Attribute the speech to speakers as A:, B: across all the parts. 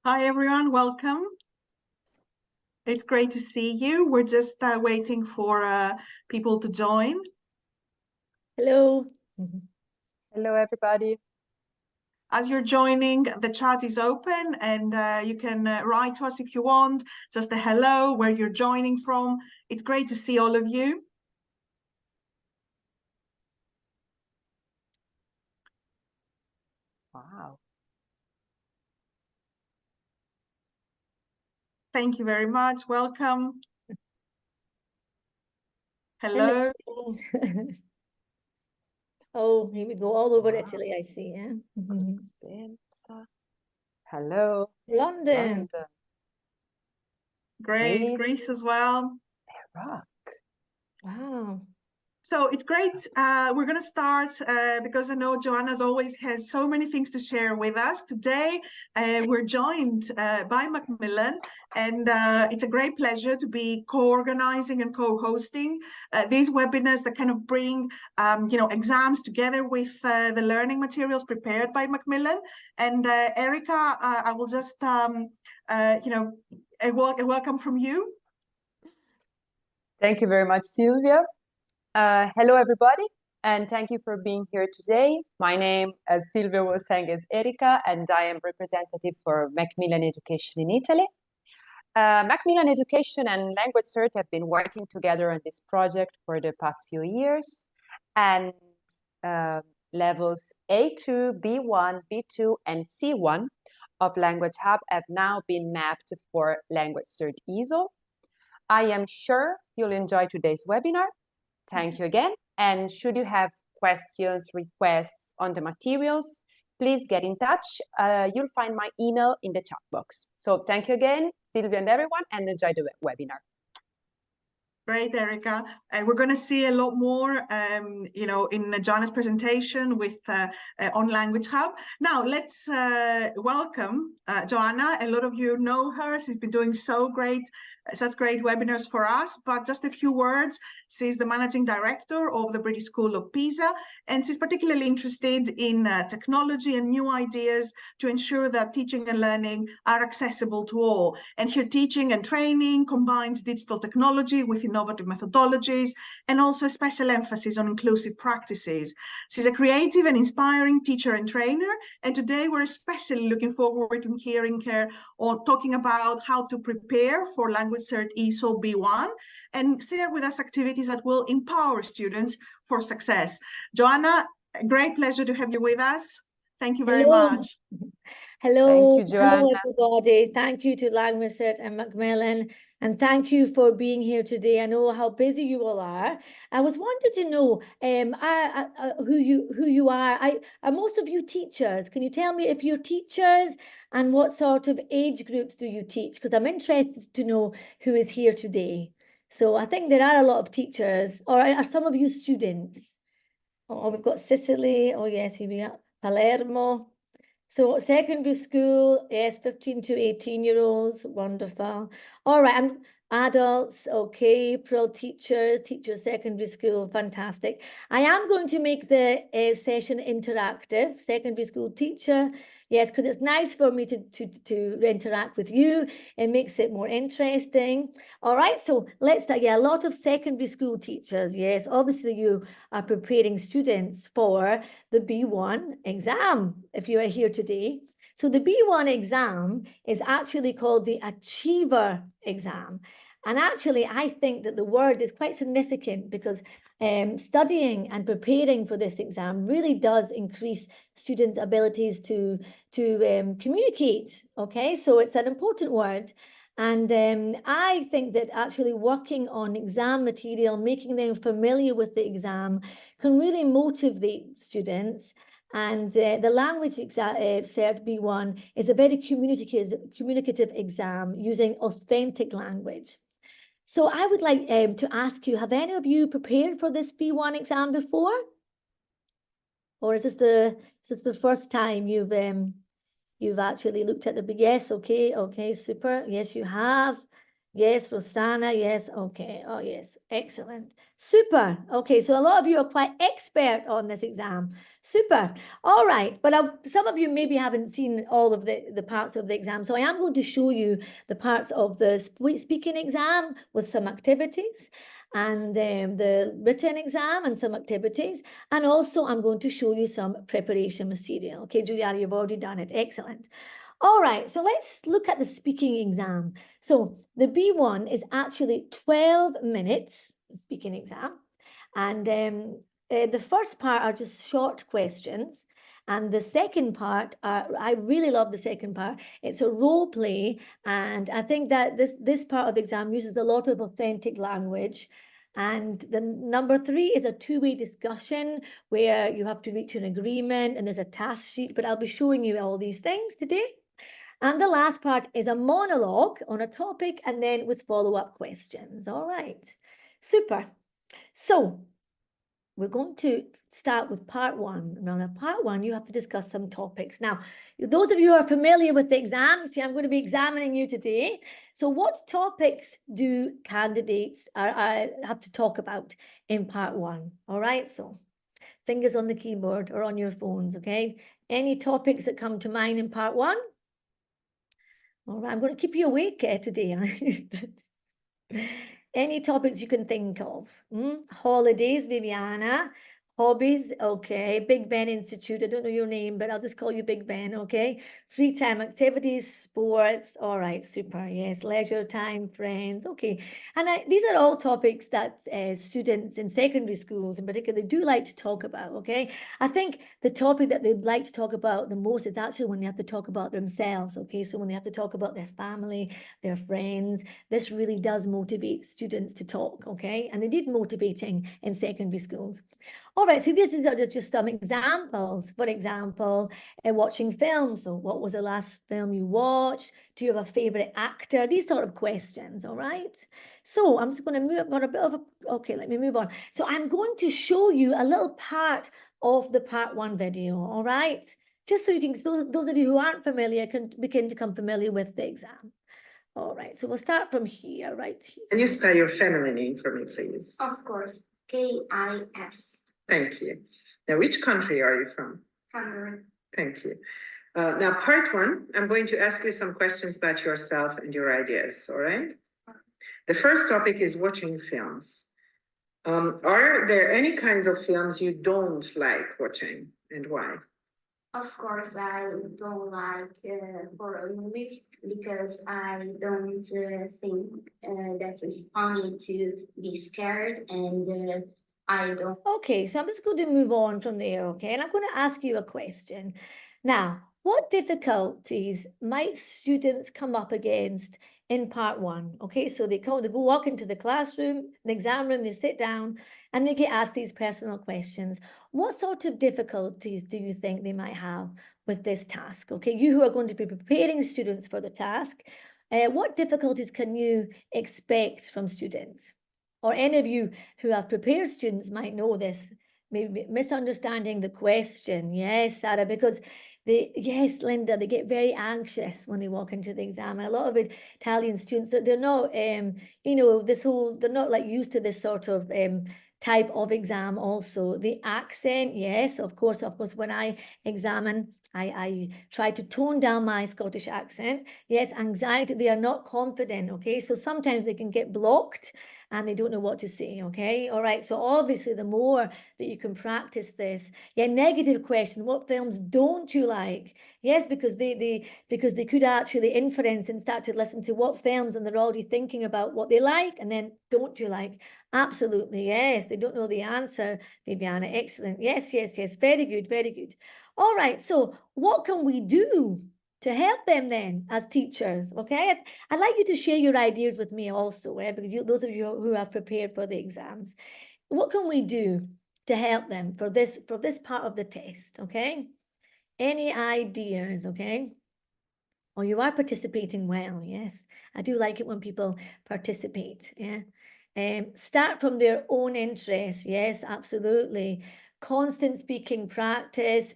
A: Hi, everyone. Welcome. It's great to see you. We're just waiting for people to join.
B: Hello.
C: Hello, everybody.
A: As you're joining, the chat is open and you can write to us if you want, just a hello, where you're joining from. It's great to see all of you.
C: Wow.
A: Thank you very much. Welcome. Hello.
B: Oh, here we go all over Italy, I see. Yeah.
C: Hello.
B: London.
A: Great. Greece as well.
C: Iraq.
B: Wow.
A: So it's great. We're going to start because I know Joanna as always has so many things to share with us. Today, we're joined by Macmillan, and it's a great pleasure to be co-organizing and co-hosting these webinars that kind of bring, exams together with the learning materials prepared by Macmillan. And Erica, I will just, a welcome from you.
C: Thank you very much, Sylvia. Hello, everybody, and thank you for being here today. My name, as Silvia was saying, is Erika, and I am representative for Macmillan Education in Italy. Macmillan Education and LanguageCert have been working together on this project for the past few years, and levels A2, B1, B2, and C1 of Language Hub have now been mapped for LanguageCert ESOL. I am sure you'll enjoy today's webinar. Thank you again. And should you have questions, requests on the materials, please get in touch. You'll find my email in the chat box. So thank you again, Sylvia and everyone, and enjoy the webinar.
A: Great, Erica. We're going to see a lot more, in Joanna's presentation with on Language Hub. Now, let's welcome Joanna. A lot of you know her. She's been doing such great webinars for us. But just a few words. She's the managing director of the British School of Pisa, and she's particularly interested in technology and new ideas to ensure that teaching and learning are accessible to all. And her teaching and training combines digital technology with innovative methodologies and also a special emphasis on inclusive practices. She's a creative and inspiring teacher and trainer, and today we're especially looking forward to hearing her on talking about how to prepare for LanguageCert ESOL B1 and share with us activities that will empower students for success. Joanna, a great pleasure to have you with us. Thank you very much.
B: Hello.
C: Thank you, Joanna.
B: Hello, everybody. Thank you to LanguageCert and Macmillan, and thank you for being here today. I know how busy you all are. I was wanted to know who you are. Are most of you teachers? Can you tell me if you're teachers and what sort of age groups do you teach? Because I'm interested to know who is here today. So I think there are a lot of teachers, or are some of you students? Oh, we've got Sicily. Oh, yes, here we are. Palermo. So secondary school, yes, 15 to 18-year-olds, wonderful. All right, and adults, okay, April teachers, secondary school, fantastic. I am going to make the session interactive, secondary school teacher, yes, because it's nice for me to interact with you. It makes it more interesting. All right, so let's start. Yeah, a lot of secondary school teachers, yes, obviously you are preparing students for the B1 exam, if you are here today. So the B1 exam is actually called the Achiever exam. And actually, I think that the word is quite significant because studying and preparing for this exam really does increase students' abilities to communicate, okay? So it's an important word. And I think that actually working on exam material, making them familiar with the exam, can really motivate students. And the LanguageCert B1 is a very communicative exam using authentic language. So I would like to ask you, have any of you prepared for this B1 exam before? Or is this the first time you've actually looked at the, yes, okay, super, yes, you have. Yes, Rosanna, yes, okay, oh yes, excellent, super. Okay, so a lot of you are quite expert on this exam, super. All right, but some of you maybe haven't seen all of the parts of the exam, so I am going to show you the parts of the speaking exam with some activities, and the written exam and some activities, and also I'm going to show you some preparation material. Okay, Juliana, you've already done it, excellent. All right, so let's look at the speaking exam. So the B1 is actually 12 minutes speaking exam. And the first part are just short questions. And the second part, I really love the second part. It's a role play. And I think that this part of the exam uses a lot of authentic language. And the number 3 is a two-way discussion where you have to reach an agreement and there's a task sheet, but I'll be showing you all these things today. And the last part is a monologue on a topic and then with follow-up questions. All right, super. So we're going to start with part 1. Now, in part 1, you have to discuss some topics. Now, those of you who are familiar with the exam, see, I'm going to be examining you today. So what topics do candidates have to talk about in part 1? All right, so fingers on the keyboard or on your phones, okay? Any topics that come to mind in part 1? All right, I'm going to keep you awake today. Any topics you can think of? Holidays, Viviana. Hobbies, okay. Big Ben Institute, I don't know your name, but I'll just call you Big Ben, okay. Free time activities, sports, all right, super, yes. Leisure time, friends, okay. And these are all topics that students in secondary schools in particular do like to talk about, okay. I think the topic that they'd like to talk about the most is actually when they have to talk about themselves, okay. So when they have to talk about their family, their friends, this really does motivate students to talk, okay. And indeed motivating in secondary schools. All right, so this is just some examples. For example, watching films. So what was the last film you watched? Do you have a favorite actor? These sort of questions, all right? So I'm just going to move, I've got a bit of a, okay, let me move on. So I'm going to show you a little part of the part 1 video, all right? Just so you can, so those of you who aren't familiar can begin to become familiar with the exam. All right, so we'll start from here, right here.
D: Can you spell your family name for me, please?
E: Of course, K-I-S.
D: Thank you. Now, which country are you from?
E: Hungary.
D: Thank you. Now, part 1, I'm going to ask you some questions about yourself and your ideas, all right? The first topic is watching films. Are there any kinds of films you don't like watching, and why?
E: Of course, I don't like horror movies because I don't think that it's funny to be scared, and I don't.
B: Okay, so I'm just going to move on from there, okay? And I'm going to ask you a question. Now, what difficulties might students come up against in part 1? Okay, so they go walk into the classroom, the exam room, they sit down, and they get asked these personal questions. What sort of difficulties do you think they might have with this task? Okay, you who are going to be preparing students for the task, what difficulties can you expect from students? Or any of you who have prepared students might know this, maybe misunderstanding the question. Yes, Sarah, because yes, Linda, they get very anxious when they walk into the exam. And a lot of Italian students, they're not, you know, they're not like used to this sort of type of exam also. The accent, yes, of course, when I examine, I try to tone down my Scottish accent. Yes, anxiety, they are not confident, okay? So sometimes they can get blocked and they don't know what to say, okay? All right, so obviously the more that you can practice this. Yeah, negative question, what films don't you like? Yes, because they could actually inference and start to listen to what films, and they're already thinking about what they like and then don't you like. Absolutely, yes, they don't know the answer, Viviana, excellent. Yes, very good, very good. All right, so what can we do to help them then as teachers, okay? I'd like you to share your ideas with me also, because those of you who have prepared for the exams. What can we do to help them for this part of the test, okay? Any ideas, okay? Oh, you are participating well, yes. I do like it when people participate, yeah. Start from their own interests, yes, absolutely. Constant speaking practice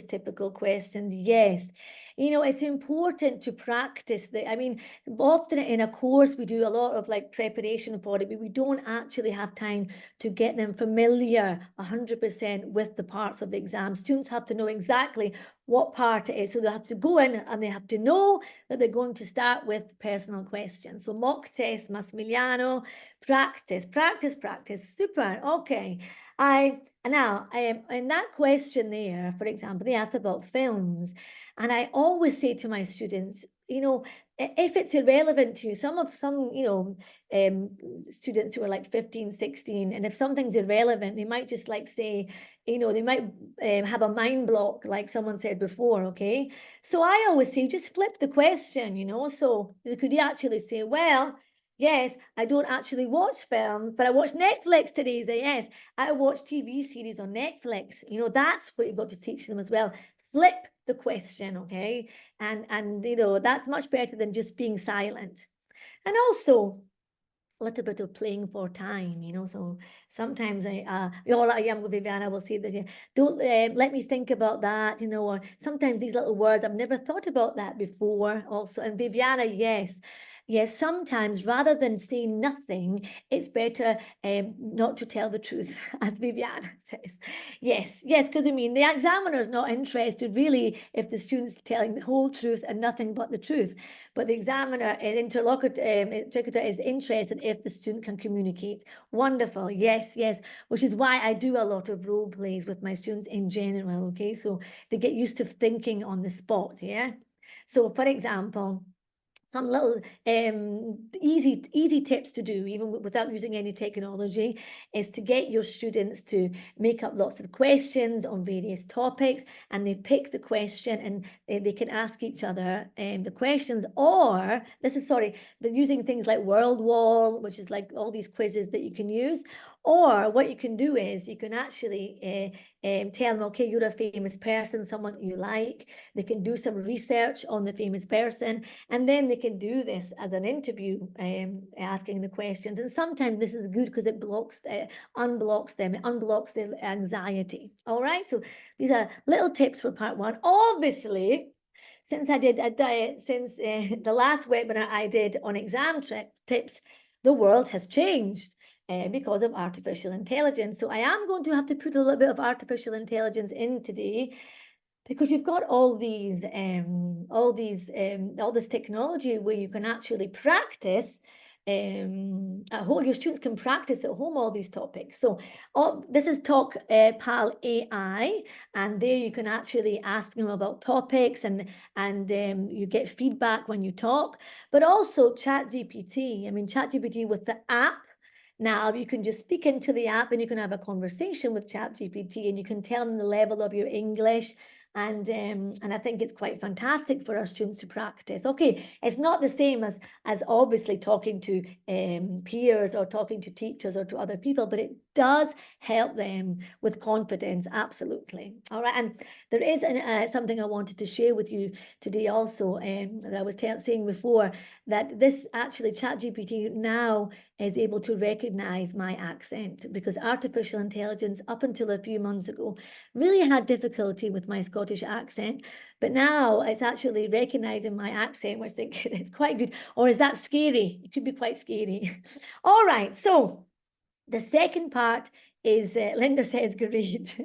B: typical questions, yes. you know, it's important to practice I mean, often in a course, we do a lot of like preparation for it, but we don't actually have time to get them familiar 100% with the parts of the exam. Students have to know exactly what part it is. So they have to go in and they have to know that they're going to start with personal questions. So mock test, Massimiliano, practice, practice, practice. Super. Okay. In that question there, for example, they asked about films. And I always say to my students, you know, if it's irrelevant to you, some, you know, students who are like 15, 16, and if something's irrelevant, they might just like say, you know, they might have a mind block, like someone said before, okay? So I always say, just flip the question, you know? So could you actually say, well, yes, I don't actually watch films, but I watch Netflix today. So yes, I watch TV series on Netflix. You know, that's what you've got to teach them as well. Flip the question, okay? And you know, that's much better than just being silent. And also a little bit of playing for time, you know. So sometimes Viviana will say that, yeah, don't let me think about that, you know, or sometimes these little words, I've never thought about that before also. And Viviana, yes, sometimes rather than saying nothing, it's better not to tell the truth, as Viviana says. Yes, because I mean, the examiner is not interested really if the student's telling the whole truth and nothing but the truth. But the examiner, interlocutor is interested if the student can communicate. Wonderful, yes, which is why I do a lot of role plays with my students in general, okay? So they get used to thinking on the spot, yeah? So for example, some little easy tips to do, even without using any technology, is to get your students to make up lots of questions on various topics, and they pick the question and they can ask each other the questions, or they're using things like World Wall, which is like all these quizzes that you can use. Or what you can do is you can actually tell them, okay, you're a famous person, someone that you like. They can do some research on the famous person, and then they can do this as an interview, asking the questions. And sometimes this is good because it unblocks them, it unblocks their anxiety. All right, so these are little tips for part one. Obviously, since the last webinar I did on exam tips, the world has changed. Because of artificial intelligence. So I am going to have to put a little bit of artificial intelligence in today, because you've got all this technology where you can actually practice at home. Your students can practice at home all these topics. So this is Talk Pal AI, and there you can actually ask them about topics, and you get feedback when you talk. But also ChatGPT. I mean, ChatGPT with the app. Now you can just speak into the app and you can have a conversation with ChatGPT, and you can tell them the level of your English. And I think it's quite fantastic for our students to practice. Okay, it's not the same as obviously talking to peers or talking to teachers or to other people, but it does help them with confidence, absolutely. All right, and there is something I wanted to share with you today also, that I was saying before, that this actually ChatGPT now is able to recognize my accent, because artificial intelligence up until a few months ago really had difficulty with my Scottish accent, but now it's actually recognizing my accent, which I think is quite good. Or is that scary? It could be quite scary. All right, so the second part is, Linda says, great.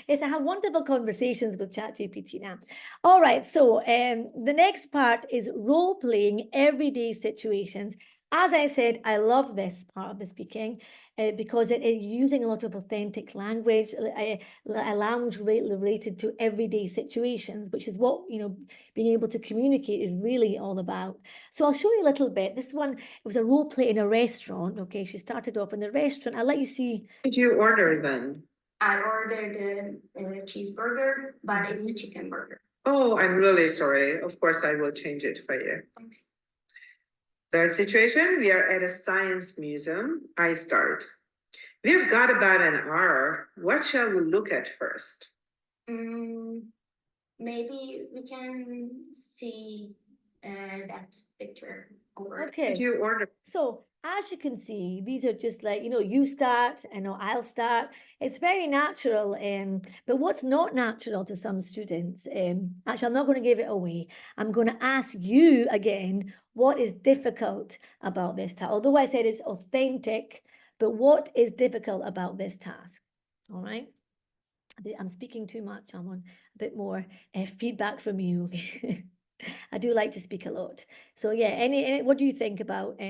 B: Yes, I have wonderful conversations with ChatGPT now. All right, so the next part is role-playing everyday situations. As I said, I love this part of the speaking because it is using a lot of authentic language, a language related to everyday situations, which is what, you know, being able to communicate is really all about. So I'll show you a little bit. This one, it was a role play in a restaurant. Okay, she started off in the restaurant. I'll let you see.
D: What did you order then?
E: I ordered a cheeseburger, but it's a chicken burger.
D: Oh, I'm really sorry. Of course, I will change it for you.
E: Thanks.
D: Third situation, we are at a science museum. I start. We've got about an hour. What shall we look at first?
E: Maybe we can see that picture over.
B: Okay.
D: Did you order?
B: So as you can see, these are just like, you know, you start, I know I'll start. It's very natural. But what's not natural to some students, actually, I'm not going to give it away. I'm going to ask you again, what is difficult about this task? Although I said it's authentic, but what is difficult about this task? All right. I'm speaking too much. I want a bit more feedback from you. I do like to speak a lot. So yeah, any what do you think about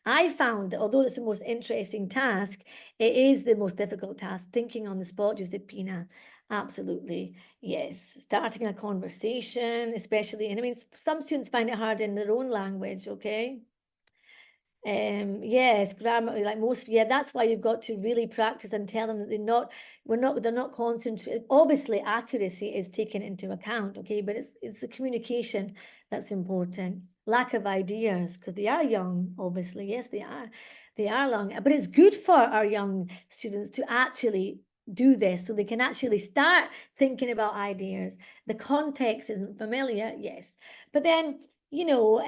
B: I found that although it's the most interesting task, it is the most difficult task. Thinking on the spot, Giuseppina, absolutely, yes. Starting a conversation, especially, and I mean, some students find it hard in their own language, okay? Yes, grammar, like most, yeah, that's why you've got to really practice and tell them that they're not concentrated. Obviously, accuracy is taken into account, okay, but it's the communication that's important. Lack of ideas, because they are young, obviously, yes, they are young, but it's good for our young students to actually do this so they can actually start thinking about ideas. The context isn't familiar, yes, but then you know,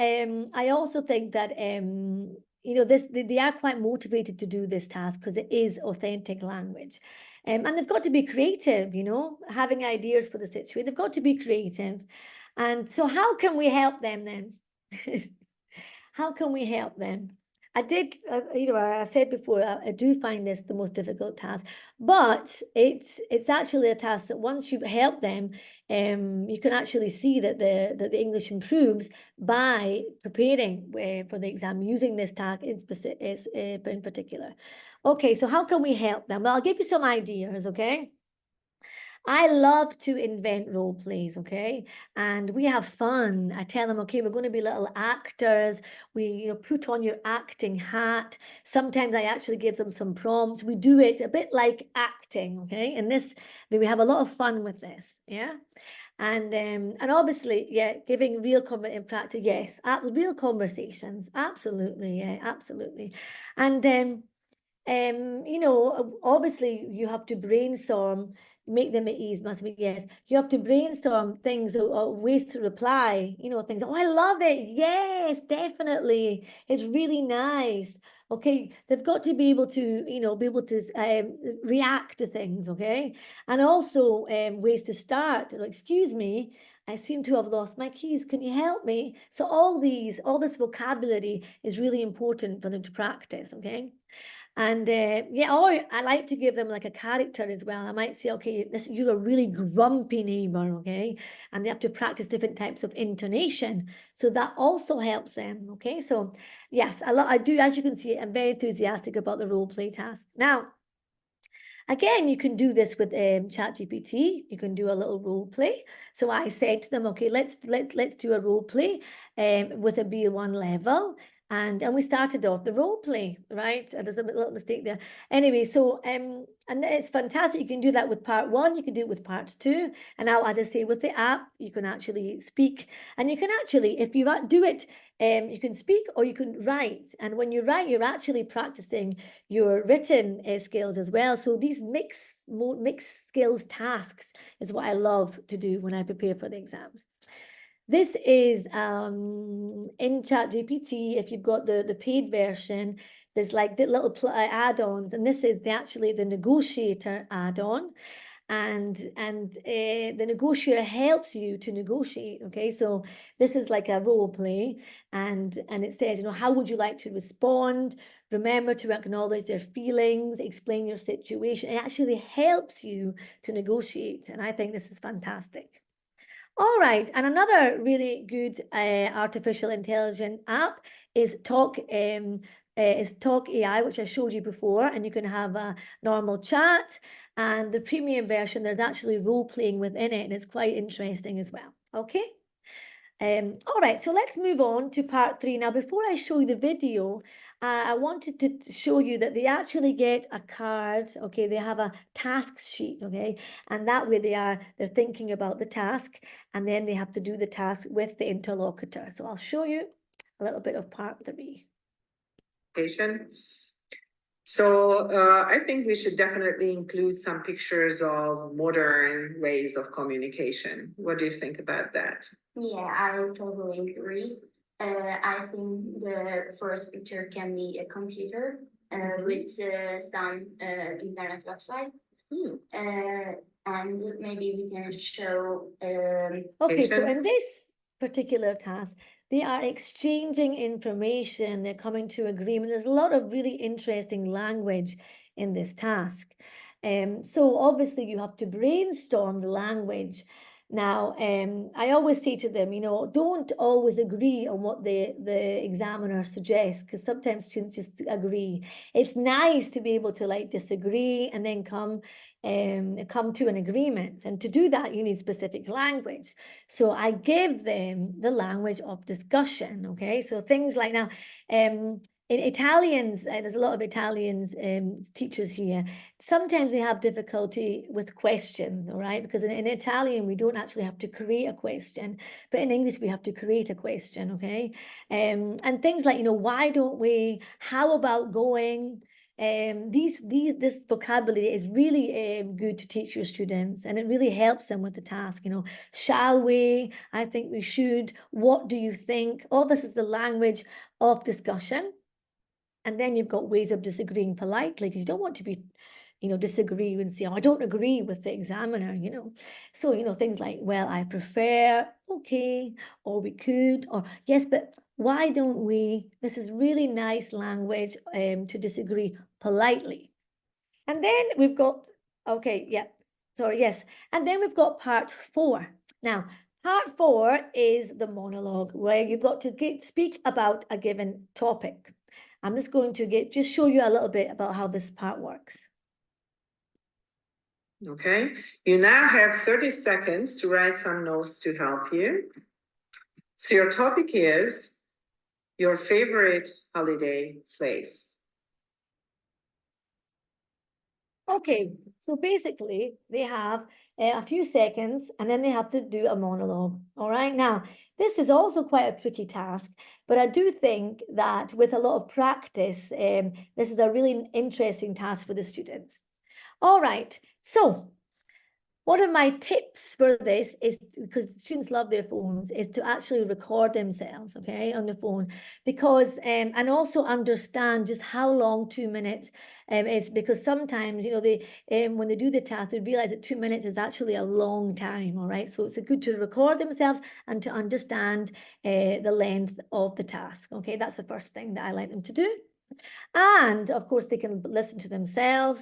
B: I also think that, you know, they are quite motivated to do this task because it is authentic language. And they've got to be creative, you know, having ideas for the situation. They've got to be creative. And so how can we help them then? How can we help them? I did, you know, I said before, I do find this the most difficult task, but it's actually a task that once you help them, you can actually see that the English improves by preparing for the exam using this task in particular. Okay, so how can we help them? Well, I'll give you some ideas, okay? I love to invent role plays, okay? And we have fun. I tell them, okay, we're going to be little actors. We, you know, put on your acting hat. Sometimes I actually give them some prompts. We do it a bit like acting, okay? And this, we have a lot of fun with this, yeah? And obviously, yeah, giving real in practice, yes, real conversations, absolutely, yeah, absolutely. And you know, obviously you have to brainstorm, make them at ease, must be, yes. You have to brainstorm things or ways to reply, you know, things. Oh, I love it. Yes, definitely. It's really nice. Okay, they've got to be able to, you know, be able to react to things, okay? And also ways to start. Excuse me, I seem to have lost my keys. Can you help me? So all this vocabulary is really important for them to practice, okay? And yeah, or I like to give them like a character as well. I might say, okay, you're a really grumpy neighbor, okay? And they have to practice different types of intonation. So that also helps them, okay? So yes, I do, as you can see, I'm very enthusiastic about the role play task. Now, again, you can do this with ChatGPT. You can do a little role play. So I said to them, okay, let's do a role play with a B1 level. And we started off the role play, right? There's a little mistake there. Anyway, so and it's fantastic. You can do that with part 1. You can do it with part 2. And now, as I say, with the app, you can actually speak. And you can actually, if you do it, you can speak or you can write. And when you write, you're actually practicing your written skills as well. So these mixed skills tasks is what I love to do when I prepare for the exams. This is in ChatGPT. If you've got the paid version, there's like the little add-ons, and this is actually the negotiator add-on. And the negotiator helps you to negotiate, okay? So this is like a role play, and it says, you know, how would you like to respond? Remember to acknowledge their feelings, explain your situation. It actually helps you to negotiate, and I think this is fantastic. All right, and another really good artificial intelligence app is Talk AI, which I showed you before, and you can have a normal chat. And the premium version, there's actually role playing within it, and it's quite interesting as well. Okay. All right, so let's move on to part 3. Now, before I show you the video, I wanted to show you that they actually get a card, okay? They have a task sheet, okay? And that way they're thinking about the task, and then they have to do the task with the interlocutor. So I'll show you a little bit of part 3.
D: So I think we should definitely include some pictures of modern ways of communication. What do you think about that?
E: Yeah, I totally agree. I think the first picture can be a computer with some internet website. And maybe we can show.
B: Okay, so in this particular task, they are exchanging information, they're coming to agreement. There's a lot of really interesting language in this task. So obviously you have to brainstorm the language. Now, I always say to them, you know, don't always agree on what the examiner suggests, because sometimes students just agree. It's nice to be able to like disagree and then come to an agreement. And to do that, you need specific language. So I give them the language of discussion, okay? So things like now, in Italians, there's a lot of Italians teachers here. Sometimes they have difficulty with questions, all right? Because in Italian, we don't actually have to create a question, but in English, we have to create a question, okay? And things like, you know, why don't we, how about going? This vocabulary is really good to teach your students, and it really helps them with the task. You know, shall we? I think we should. What do you think? All this is the language of discussion. And then you've got ways of disagreeing politely, because you don't want to be, you know, disagree and say, oh, I don't agree with the examiner, you know. So, you know, things like, well, I prefer, okay, or we could, or yes, but why don't we? This is really nice language to disagree politely. And then we've got, okay, yeah, sorry, yes. And then we've got part 4. Now, part 4 is the monologue, where you've got to speak about a given topic. I'm just going to just show you a little bit about how this part works.
D: Okay, you now have 30 seconds to write some notes to help you. So your topic is your favorite holiday place.
B: Okay, so basically they have a few seconds and then they have to do a monologue. All right, now this is also quite a tricky task, but I do think that with a lot of practice, this is a really interesting task for the students. All right, so one of my tips for this is, because students love their phones, is to actually record themselves, okay, on the phone, because, and also understand just how long 2 minutes is, because sometimes, you know, they, when they do the task, they realize that 2 minutes is actually a long time, all right? So it's good to record themselves and to understand the length of the task, okay? That's the first thing that I like them to do. And of course, they can listen to themselves.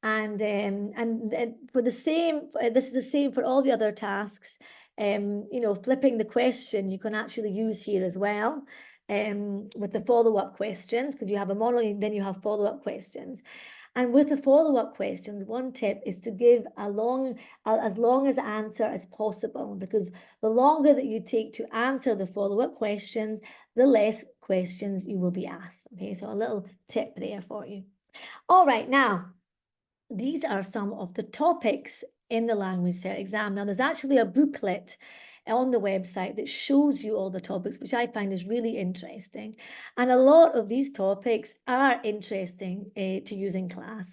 B: And for the same, this is the same for all the other tasks. You know, flipping the question you can actually use here as well, with the follow-up questions, because you have a monologue, then you have follow-up questions. And with the follow-up questions, one tip is to give as long as answer as possible, because the longer that you take to answer the follow-up questions, the less questions you will be asked. Okay, so a little tip there for you. All right, now, these are some of the topics in the LanguageCert exam. Now, there's actually a booklet on the website that shows you all the topics, which I find is really interesting. And a lot of these topics are interesting to use in class,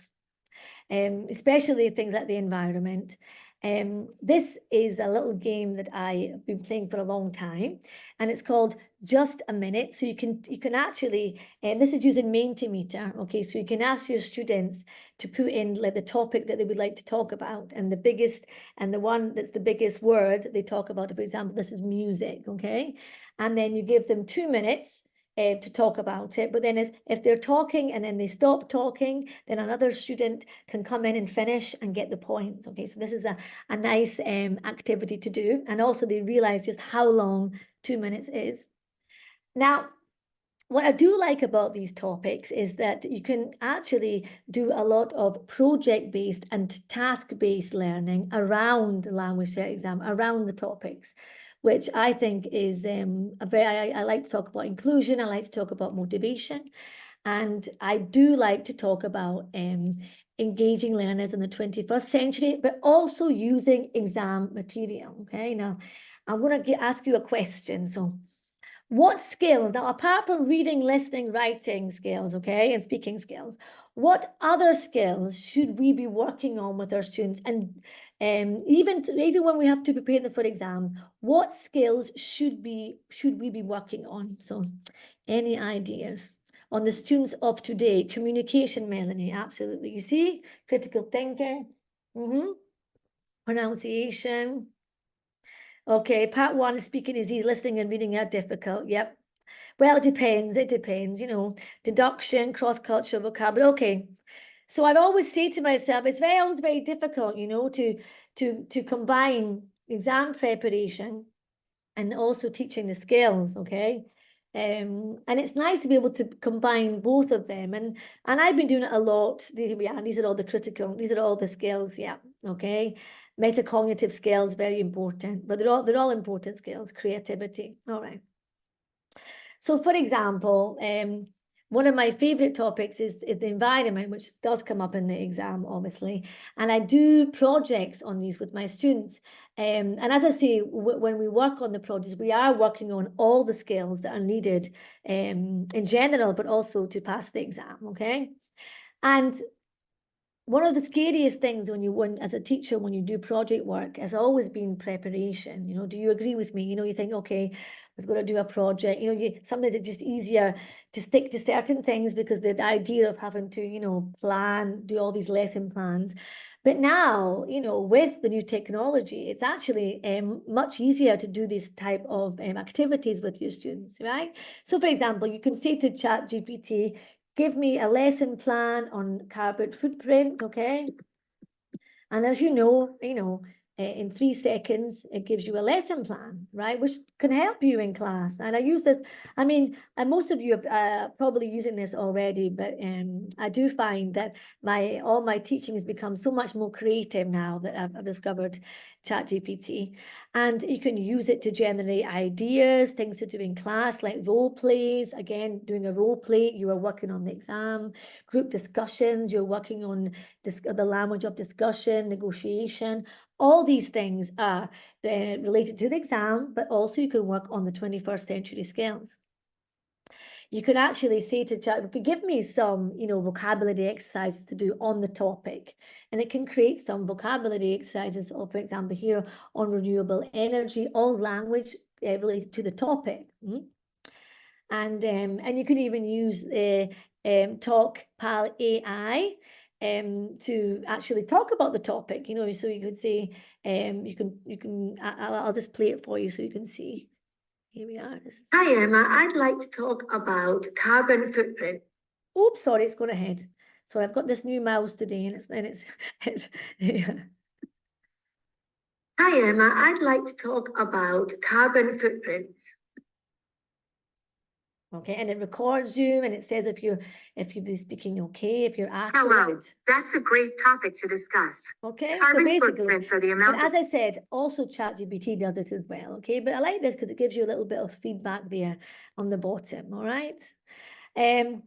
B: especially things like the environment. This is a little game that I have been playing for a long time, and it's called Just a Minute. So you can actually, this is using Mentimeter, okay? So you can ask your students to put in like the topic that they would like to talk about, and the biggest, and the one that's the biggest word they talk about, for example, this is music, okay? And then you give them 2 minutes to talk about it. But then if they're talking and then they stop talking, then another student can come in and finish and get the points. Okay, so this is a nice activity to do. And also they realize just how long 2 minutes is. Now, what I do like about these topics is that you can actually do a lot of project-based and task-based learning around the LanguageCert exam, around the topics, which I think is I like to talk about inclusion, I like to talk about motivation, and I do like to talk about engaging learners in the 21st century, but also using exam material, okay? Now, I'm going to ask you a question, so what skills, now apart from reading, listening, writing skills, okay, and speaking skills, what other skills should we be working on with our students? And Even when we have to prepare them for exams, what skills should we be working on? So any ideas on the students of today? Communication, Melanie, absolutely. You see, critical thinker, pronunciation. Okay, part one, speaking is easy, listening and reading are difficult. Yep. Well, it depends, you know, deduction, cross-cultural vocabulary. Okay. So I've always said to myself, it's always very difficult, you know, to combine exam preparation and also teaching the skills, okay? And it's nice to be able to combine both of them. And I've been doing it a lot. These are all the skills, yeah, okay? Metacognitive skills, very important, but they're all important skills. Creativity, all right. So for example, one of my favorite topics is the environment, which does come up in the exam, obviously. And I do projects on these with my students. And as I say, when we work on the projects, we are working on all the skills that are needed in general, but also to pass the exam, okay? And one of the scariest things as a teacher, when you do project work, has always been preparation. You know, do you agree with me? You know, you think, okay, we've got to do a project. You know, sometimes it's just easier to stick to certain things because the idea of having to, you know, do all these lesson plans. But now, you know, with the new technology, it's actually much easier to do this type of activities with your students, right? So, for example, you can say to ChatGPT, give me a lesson plan on carbon footprint, okay? And as you know, in 3 seconds, it gives you a lesson plan, right? Which can help you in class. And I use this, I mean, and most of you are probably using this already, but I do find that all my teaching has become so much more creative now that I've discovered ChatGPT. And you can use it to generate ideas, things to do in class, like role plays. Again, doing a role play, you are working on the exam. Group discussions, you're working on the language of discussion, negotiation. All these things are related to the exam, but also you can work on the 21st century skills. You could actually say to Chat, give me some, you know, vocabulary exercises to do on the topic. And it can create some vocabulary exercises, or for example, here on renewable energy, all language related to the topic. And you can even use Talk Pal AI to actually talk about the topic, you know, so you could say, I'll just play it for you so you can see. Here we are. Hi, Emma. I'd like to talk about carbon footprint. Oops, sorry, it's gone ahead. So I've got this new mouse today, and it's yeah. Hi, Emma. I'd like to talk about carbon footprints. Okay, and it records you, and it says if you're speaking okay, if you're accurate. Hello, that's a great topic to discuss. Okay, carbon footprints are the amount. But as I said, also ChatGPT does it as well. Okay, but I like this because it gives you a little bit of feedback there on the bottom. All right, and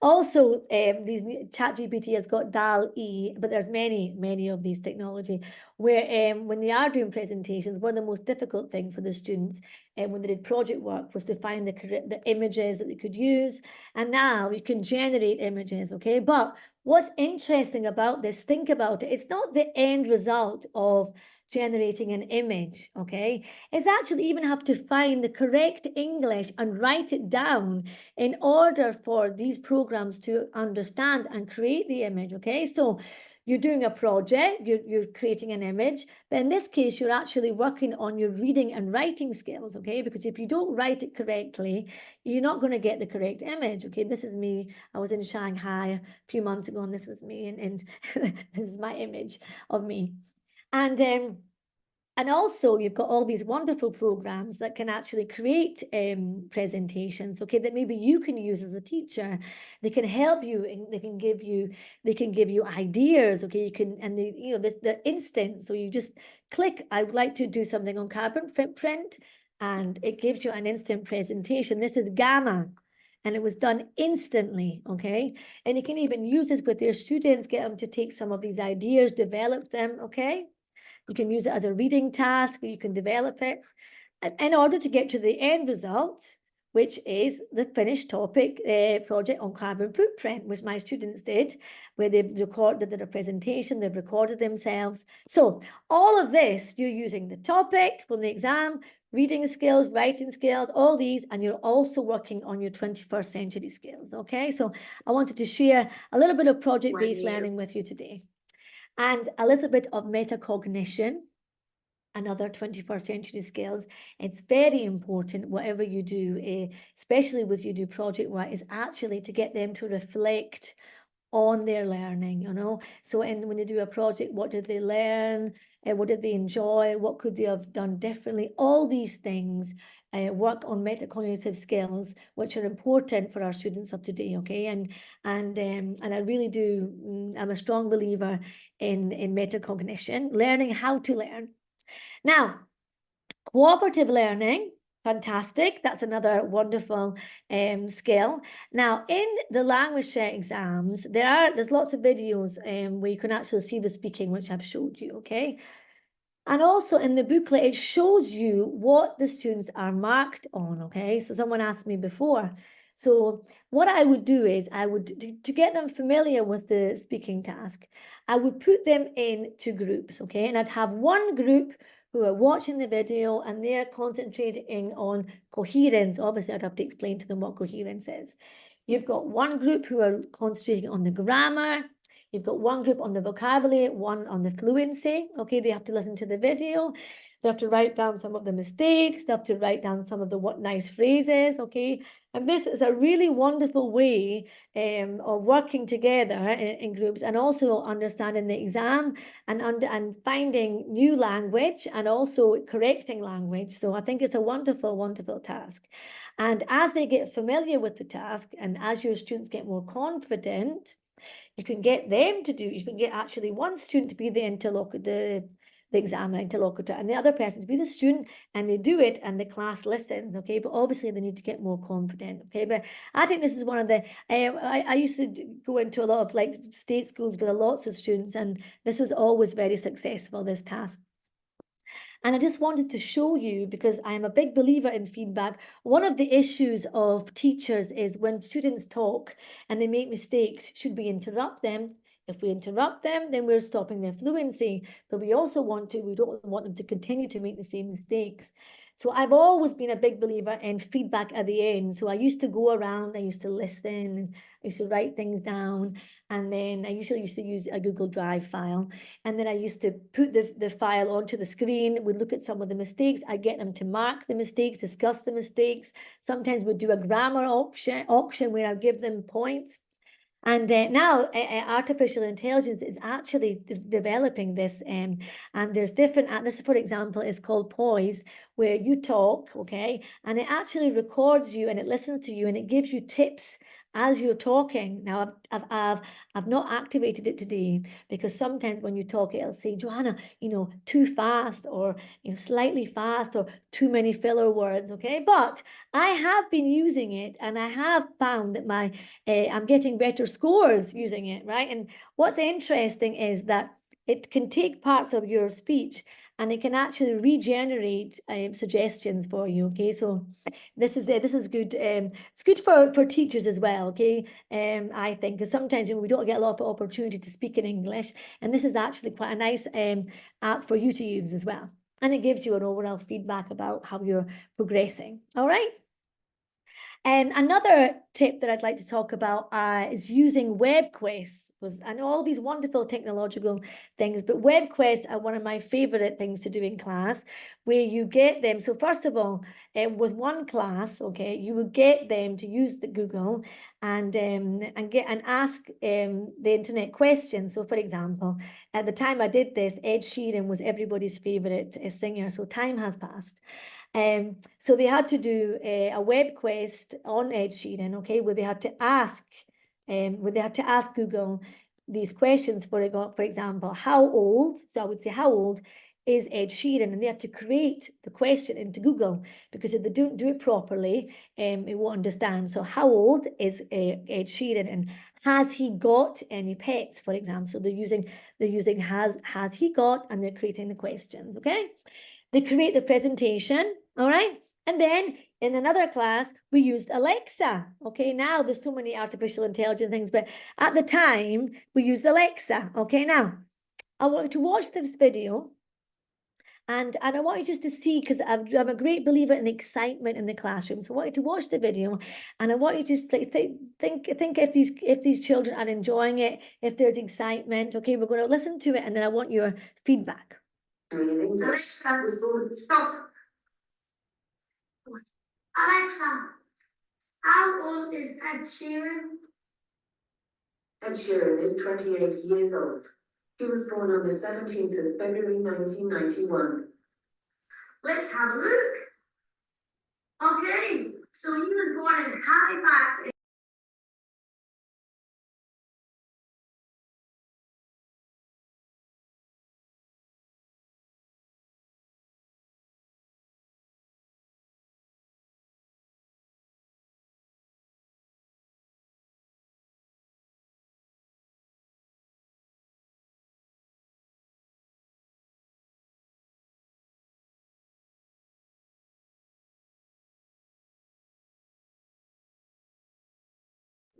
B: also these ChatGPT has got DAL-E, but there's many of these technology where when they are doing presentations, one of the most difficult things for the students when they did project work was to find the images that they could use. And now you can generate images, okay? But what's interesting about this, think about it, it's not the end result of generating an image, okay? It's actually even have to find the correct English and write it down in order for these programs to understand and create the image, okay? So you're doing a project, you're creating an image, but in this case, you're actually working on your reading and writing skills, okay? Because if you don't write it correctly, you're not going to get the correct image, okay? This is me. I was in Shanghai a few months ago, and this was me, and this is my image of me. And also, you've got all these wonderful programs that can actually create presentations, okay, that maybe you can use as a teacher. They can help you, and they can give you ideas, okay. They're instant. So you just click, I would like to do something on carbon footprint, and it gives you an instant presentation. This is Gamma. And it was done instantly, okay? And you can even use this with your students, get them to take some of these ideas, develop them, okay? You can use it as a reading task, or you can develop it. In order to get to the end result, which is the finished topic project on carbon footprint, which my students did, where they've recorded their presentation, they've recorded themselves. So all of this, you're using the topic from the exam, reading skills, writing skills, all these, and you're also working on your 21st century skills, okay? So I wanted to share a little bit of project-based learning with you today, and a little bit of metacognition, another 21st century skills. It's very important, whatever you do, especially with you do project work, is actually to get them to reflect on their learning, you know. So when they do a project, what did they learn? What did they enjoy? What could they have done differently? All these things work on metacognitive skills, which are important for our students of today, okay? And I really do, I'm a strong believer in metacognition, learning how to learn. Now, cooperative learning, fantastic. That's another wonderful skill. Now, in the LanguageCert exams, there's lots of videos where you can actually see the speaking, which I've showed you, okay? And also in the booklet, it shows you what the students are marked on, okay? So someone asked me before. So what I would do is to get them familiar with the speaking task, I would put them into groups, okay? And I'd have one group who are watching the video and they're concentrating on coherence. Obviously, I'd have to explain to them what coherence is. You've got one group who are concentrating on the grammar. You've got one group on the vocabulary, one on the fluency. Okay, they have to listen to the video. They have to write down some of the mistakes. They have to write down some of the nice phrases. Okay, and this is a really wonderful way of working together in groups, and also understanding the exam and finding new language and also correcting language. So I think it's a wonderful, wonderful task. And as they get familiar with the task, and as your students get more confident, you can get them to do, you can get actually one student to be the interlocutor, the examiner interlocutor, and the other person to be the student, and they do it and the class listens, okay? But obviously they need to get more confident, okay? But I think this is one of the, I used to go into a lot of like state schools with lots of students, and this was always very successful, this task. And I just wanted to show you, because I am a big believer in feedback. One of the issues of teachers is when students talk and they make mistakes, should we interrupt them? If we interrupt them, then we're stopping their fluency. But we also we don't want them to continue to make the same mistakes. So I've always been a big believer in feedback at the end. So I used to go around, I used to listen, I used to write things down. And then I usually used to use a Google Drive file. And then I used to put the file onto the screen. We'd look at some of the mistakes. I'd get them to mark the mistakes, discuss the mistakes. Sometimes we'd do a grammar auction where I'd give them points. And now artificial intelligence is actually developing this, and there's different, this for example is called Poise, where you talk, okay, and it actually records you and it listens to you and it gives you tips as you're talking. Now I've not activated it today, because sometimes when you talk it'll say, Joanna, you know, too fast, or you know, slightly fast, or too many filler words, okay? But I have been using it and I have found that I'm getting better scores using it, right? And what's interesting is that it can take parts of your speech and it can actually regenerate suggestions for you, okay? So this is good. It's good for teachers as well, okay? I think, because sometimes we don't get a lot of opportunity to speak in English, and this is actually quite a nice app for you to use as well. And it gives you an overall feedback about how you're progressing, all right? And another tip that I'd like to talk about is using web quests, because I know all these wonderful technological things, but web quests are one of my favorite things to do in class, where you get them. So first of all, with one class, okay, you would get them to use the Google and ask the internet questions. So for example, at the time I did this, Ed Sheeran was everybody's favorite singer. So time has passed. So they had to do a web quest on Ed Sheeran, okay, where they had to ask Google these questions. For example, how old? So I would say, how old is Ed Sheeran? And they had to create the question into Google, because if they don't do it properly, it won't understand. So how old is Ed Sheeran, and has he got any pets? For example, so they're using has he got, and they're creating the questions, okay? They create the presentation, all right? And then in another class, we used Alexa. Okay, now there's so many artificial intelligence things, but at the time, we used Alexa. Okay, now, I want you to watch this video. And I want you just to see, because I'm a great believer in excitement in the classroom. So I want you to watch the video, and I want you to just like think if these children are enjoying it, if there's excitement. Okay, we're going to listen to it, and then I want your feedback.
E: Alexa, stop. Alexa, how old is Ed Sheeran?
F: Ed Sheeran is 28 years old. He was born on the 17th of February 1991.
E: Let's have a look. Okay, so he was born in Halifax.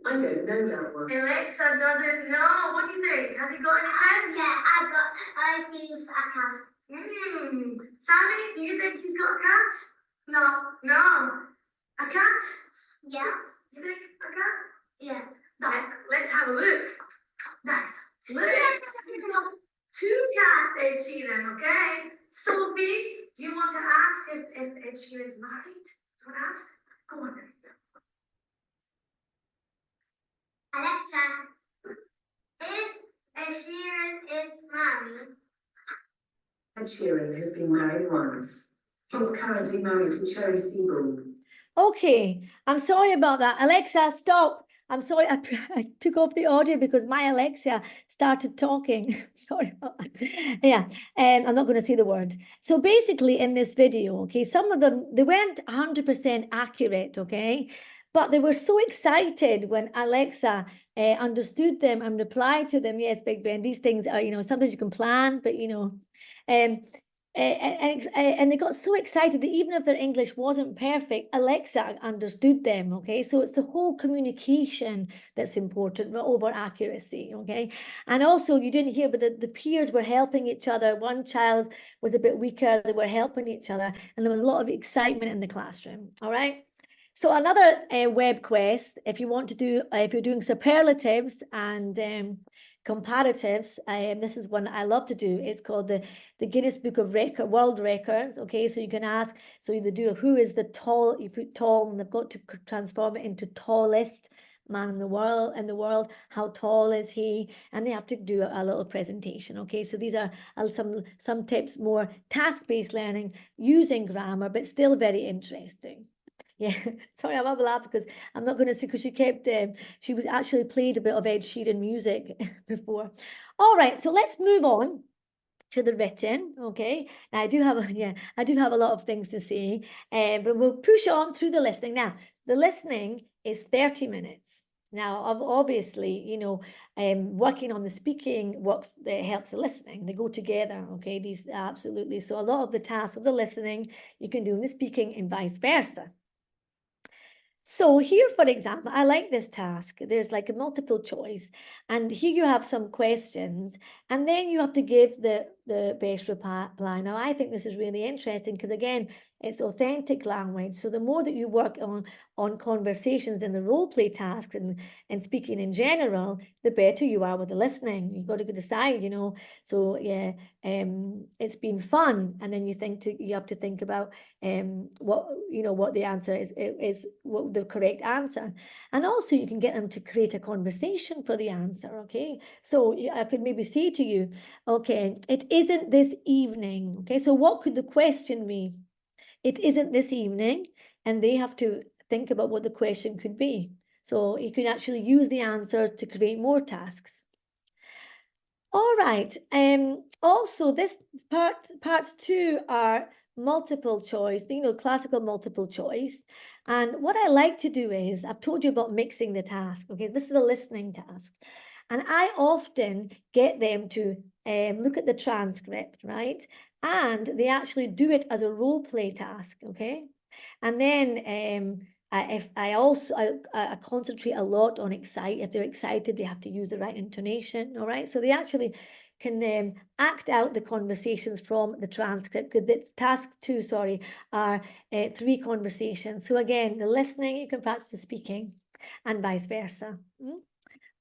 F: I don't know that one.
E: Alexa doesn't know. What do you think? Has he got any sense? Yeah, I think I can. Sammy, do you think he's got a cat? No. No. A cat? Yes. You think a cat? Yeah. Let's have a look. Look. Two cats, Ed Sheeran, okay? Sophie, do you want to ask if Ed Sheeran's married? Do you want to ask? Go on then. Alexa, is Ed Sheeran married?
F: Ed Sheeran has been married once. He's currently married to Cherry Seaborn.
B: Okay, I'm sorry about that. Alexa, stop. I'm sorry, I took off the audio because my Alexa started talking. Sorry about that. Yeah, I'm not going to say the word. So basically in this video, okay, some of them, they weren't 100% accurate, okay? But they were so excited when Alexa understood them and replied to them. Yes, Big Ben, these things are, you know, sometimes you can plan, but, you know, and they got so excited that even if their English wasn't perfect, Alexa understood them, okay? So it's the whole communication that's important over accuracy, okay? And also, you didn't hear, but the peers were helping each other. One child was a bit weaker, they were helping each other, and there was a lot of excitement in the classroom, all right? So another web quest, if you want to do, if you're doing superlatives and comparatives, this is one I love to do. It's called the Guinness Book of World Records. Okay, so you can ask, so you do who is the tall, you put tall, and they've got to transform it into tallest man in the world. How tall is he? And they have to do a little presentation. Okay, so these are some tips, more task-based learning using grammar, but still very interesting. Yeah, sorry, I'm laughing because I'm not going to say, because she kept, she was actually played a bit of Ed Sheeran music before. All right, so let's move on to the written, okay? I do have a lot of things to say, but we'll push on through the listening. Now, the listening is 30 minutes. Now, obviously, you know, working on the speaking helps the listening. They go together, okay? These absolutely. So a lot of the tasks of the listening you can do in the speaking and vice versa. So here, for example, I like this task. There's like a multiple choice, and here you have some questions, and then you have to give the best reply. Now, I think this is really interesting because, again, it's authentic language. So the more that you work on conversations and the role play tasks and speaking in general, the better you are with the listening. You've got to decide, you know. So yeah, it's been fun, and then you have to think about what the answer is what the correct answer, and also you can get them to create a conversation for the answer. Okay, so I could maybe say to you, okay, it isn't this evening. Okay, so what could the question be? It isn't this evening, and they have to think about what the question could be. So you can actually use the answers to create more tasks. All right. Also, this part 2 are multiple choice, you know, classical multiple choice. And what I like to do is, I've told you about mixing the task. Okay, this is a listening task. And I often get them to look at the transcript, right? And they actually do it as a role play task, okay? And then I concentrate a lot on excite. If they're excited, they have to use the right intonation. All right. So they actually can act out the conversations from the transcript, because the task 2, sorry, are 3 conversations. So again, the listening, you can practice the speaking, and vice versa.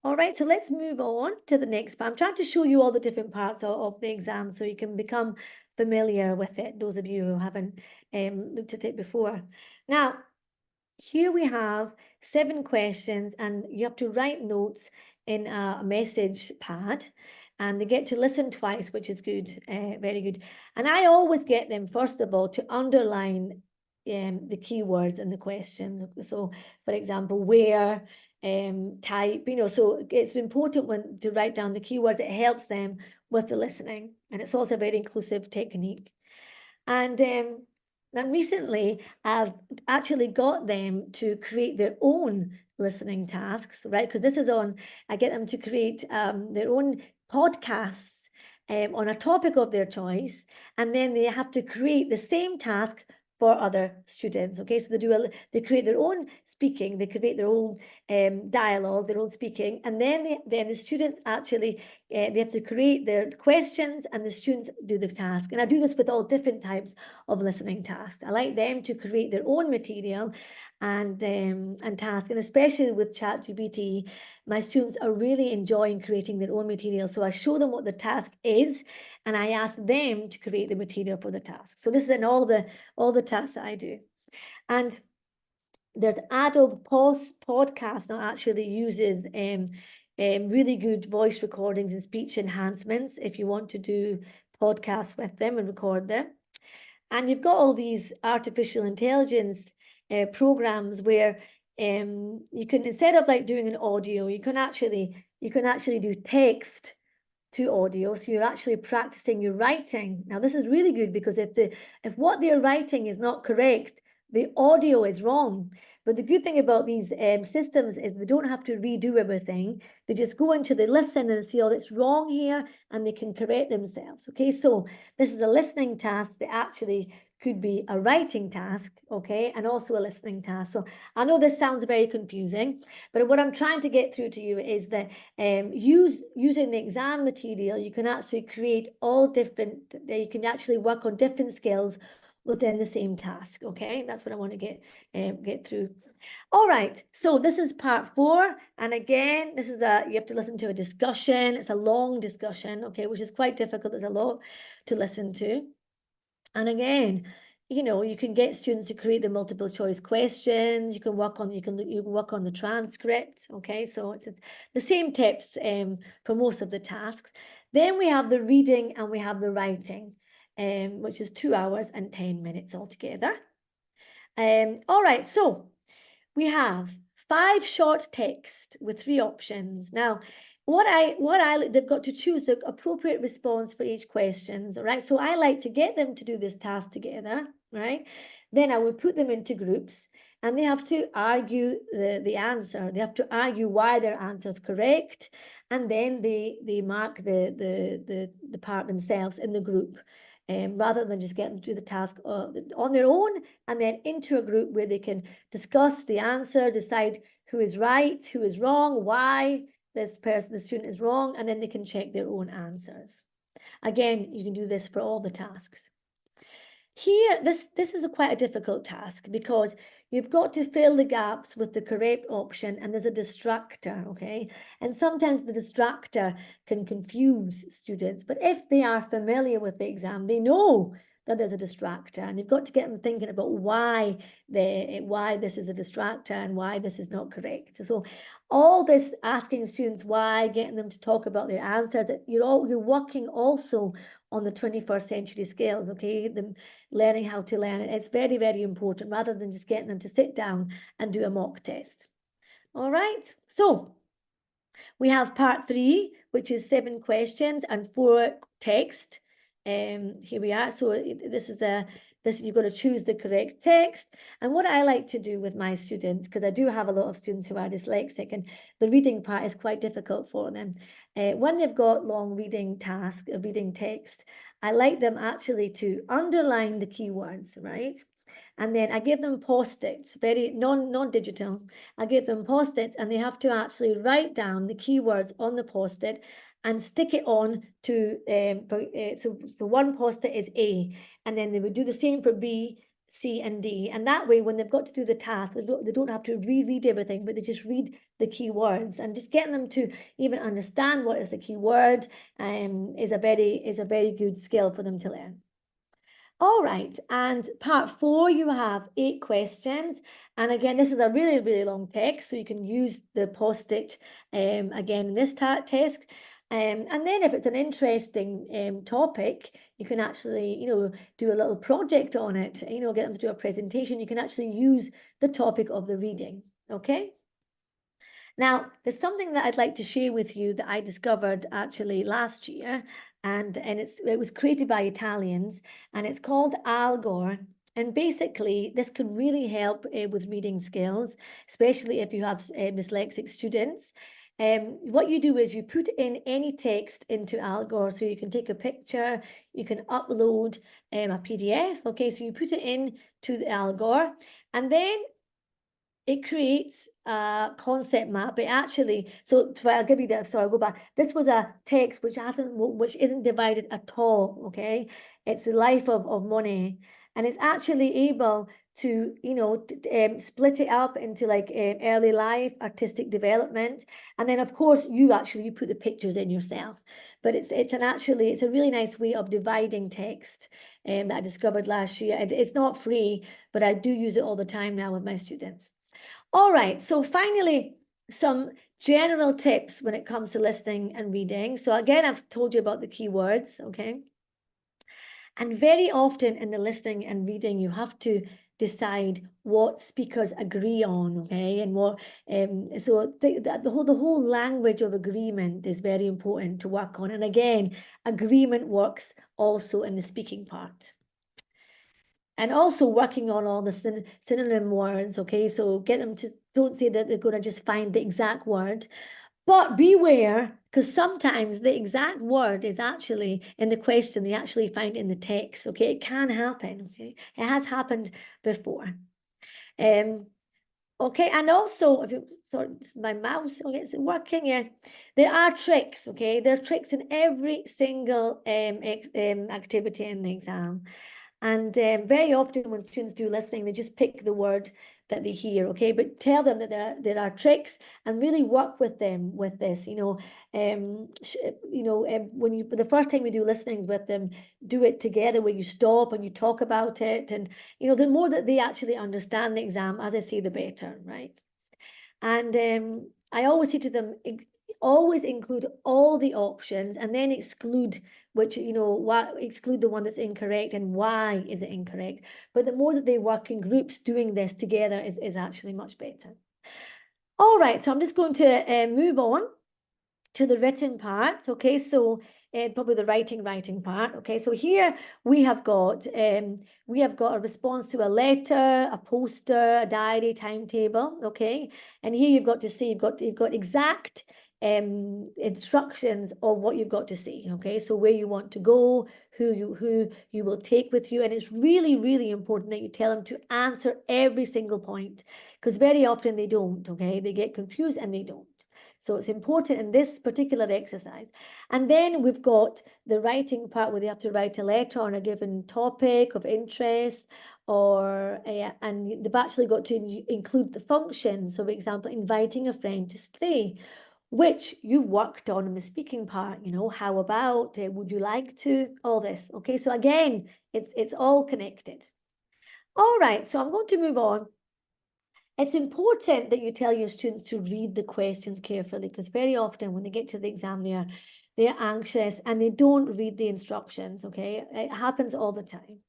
B: All right, so let's move on to the next part. I'm trying to show you all the different parts of the exam so you can become familiar with it, those of you who haven't looked at it before. Now, here we have 7 questions, and you have to write notes in a message pad, and they get to listen twice, which is good, very good. And I always get them, first of all, to underline the keywords in the questions. So, for example, where, type, so it's important to write down the keywords. It helps them with the listening, and it's also a very inclusive technique. And then recently, I've actually got them to create their own listening tasks, right? Because this is I get them to create their own podcasts on a topic of their choice, and then they have to create the same task for other students. Okay, so they create their own speaking, they create their own dialogue, their own speaking, and then the students actually they have to create their questions, and the students do the task. And I do this with all different types of listening tasks. I like them to create their own material and task, and especially with ChatGPT, my students are really enjoying creating their own material. So I show them what the task is, and I ask them to create the material for the task. So this is in all the tasks that I do. And there's Adobe Podcast that actually uses really good voice recordings and speech enhancements if you want to do podcasts with them and record them. And you've got all these artificial intelligence programs where you can, instead of like doing an audio, you can actually do text to audio. So you're actually practicing your writing. Now this is really good, because if what they're writing is not correct, the audio is wrong. But the good thing about these systems is they don't have to redo everything. They just go into the listen and see, oh, that's wrong here, and they can correct themselves. Okay, so this is a listening task that actually could be a writing task, okay, and also a listening task. So I know this sounds very confusing, but what I'm trying to get through to you is that using the exam material, you can actually create all different, you can actually work on different skills within the same task. Okay, that's what I want to get through. All right, so this is part 4, and again, this is you have to listen to a discussion. It's a long discussion, okay, which is quite difficult. There's a lot to listen to. And again, you can get students to create the multiple choice questions. You can work on the transcript. Okay, so it's the same tips for most of the tasks. Then we have the reading and we have the writing, which is 2 hours and 10 minutes altogether. All right, so we have 5 short text with 3 options. Now, they've got to choose the appropriate response for each question, all right? So I like to get them to do this task together, right? Then I would put them into groups, and they have to argue the answer. They have to argue why their answer is correct, and then they mark the part themselves in the group, rather than just getting to do the task on their own, and then into a group where they can discuss the answers, decide who is right, who is wrong, why the student is wrong, and then they can check their own answers. Again, you can do this for all the tasks. Here, this is quite a difficult task, because you've got to fill the gaps with the correct option, and there's a distractor, okay? And sometimes the distractor can confuse students, but if they are familiar with the exam, they know that there's a distractor, and you've got to get them thinking about why this is a distractor and why this is not correct. So all this asking students why, getting them to talk about their answers, you're working also on the 21st century skills, okay? Them learning how to learn it. It's very, very important, rather than just getting them to sit down and do a mock test. All right, so we have part 3, which is 7 questions and 4 text. Here we are. So this you've got to choose the correct text. And what I like to do with my students, because I do have a lot of students who are dyslexic, and the reading part is quite difficult for them. When they've got long reading text, I like them actually to underline the keywords, right? And then I give them post-its, very non-digital. I give them post-its, and they have to actually write down the keywords on the post-it and stick it on to, so one post-it is A, and then they would do the same for B, C, and D. And that way, when they've got to do the task, they don't have to reread everything, but they just read the keywords, and just getting them to even understand what is the keyword is a very good skill for them to learn. All right, and part 4, you have 8 questions. And again, this is a really, really long text, so you can use the post-it again in this task. And then if it's an interesting topic, you can actually, do a little project on it, get them to do a presentation. You can actually use the topic of the reading, okay? Now, there's something that I'd like to share with you that I discovered actually last year, and it was created by Italians, and it's called Algor. And basically, this can really help with reading skills, especially if you have dyslexic students. What you do is you put in any text into Algor, so you can take a picture, you can upload a PDF. Okay, so you put it in to the Algor, and then it creates a concept map. It actually, so I'll give you that. Sorry, I'll go back. This was a text which isn't divided at all. Okay, it's the life of Monet, and it's actually able to, split it up into like early life, artistic development, and then of course you put the pictures in yourself. But it's a really nice way of dividing text that I discovered last year. It's not free, but I do use it all the time now with my students. All right, so finally, some general tips when it comes to listening and reading. So again, I've told you about the keywords, okay? And very often in the listening and reading, you have to decide what speakers agree on, okay? And what, so the whole language of agreement is very important to work on. And again, agreement works also in the speaking part. And also working on all the synonym words, okay? So get them to, don't say that they're going to just find the exact word, but beware, because sometimes the exact word is actually in the question, they actually find it in the text, okay? It can happen, okay? It has happened before. Okay, and also, if you, sorry, this is my mouse, okay, it's working, yeah. There are tricks, okay? There are tricks in every single activity in the exam. And very often when students do listening, they just pick the word that they hear, okay? But tell them that there are tricks, and really work with them with this, when the first time we do listenings with them, do it together where you stop and you talk about it. And, the more that they actually understand the exam, as I say, the better, right? And I always say to them, always include all the options and then exclude exclude the one that's incorrect and why is it incorrect. But the more that they work in groups doing this together is actually much better. All right, so I'm just going to move on to the written part. Okay, so probably the writing part. Okay, so here we have got a response to a letter, a poster, a diary, timetable. Okay, and here you've got to see you've got exact instructions of what you've got to see. Okay, so where you want to go, who you will take with you, and it's really, really important that you tell them to answer every single point, because very often they don't. Okay, they get confused and they don't. So it's important in this particular exercise. And then we've got the writing part where they have to write a letter on a given topic of interest, or and they've actually got to include the functions. So for example, inviting a friend to stay, which you've worked on in the speaking part. How about, would you like to, all this. Okay, so again, it's all connected. All right, so I'm going to move on. It's important that you tell your students to read the questions carefully, because very often when they get to the exam, they're anxious and they don't read the instructions, okay? It happens all the time.